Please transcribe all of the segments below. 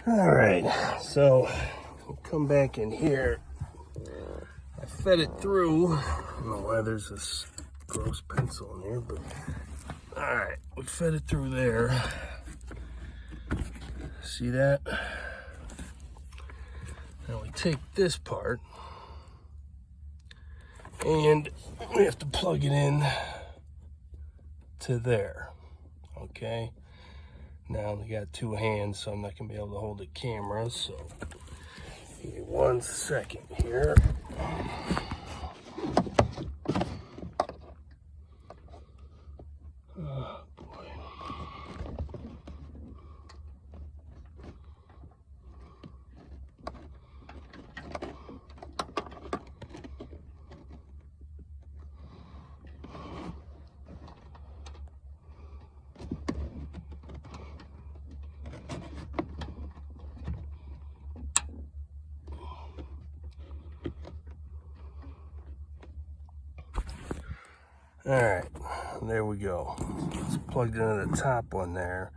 All right, so we'll come back in here. I fed it through. I don't know why there's this gross pencil in here, but all right, we fed it through there. See that? Now we take this part and we have to plug it in to there. Okay. Now we got two hands, so I'm not gonna be able to hold the camera. So give me 1 second here. Oh boy. All right, there we go. It's plugged into the top one there.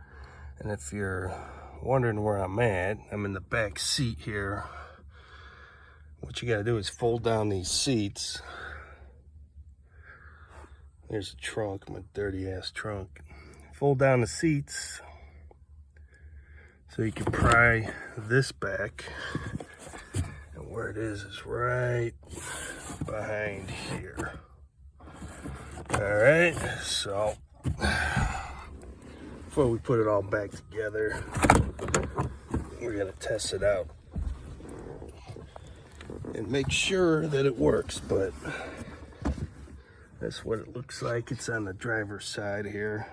And if you're wondering where I'm at, I'm in the back seat here. What you gotta do is fold down these seats. There's a trunk, my dirty ass trunk. Fold down the seats so you can pry this back. And where it is right behind here. All right, so before we put it all back together, we're gonna test it out and make sure that it works, but that's what it looks like. It's on the driver's side here.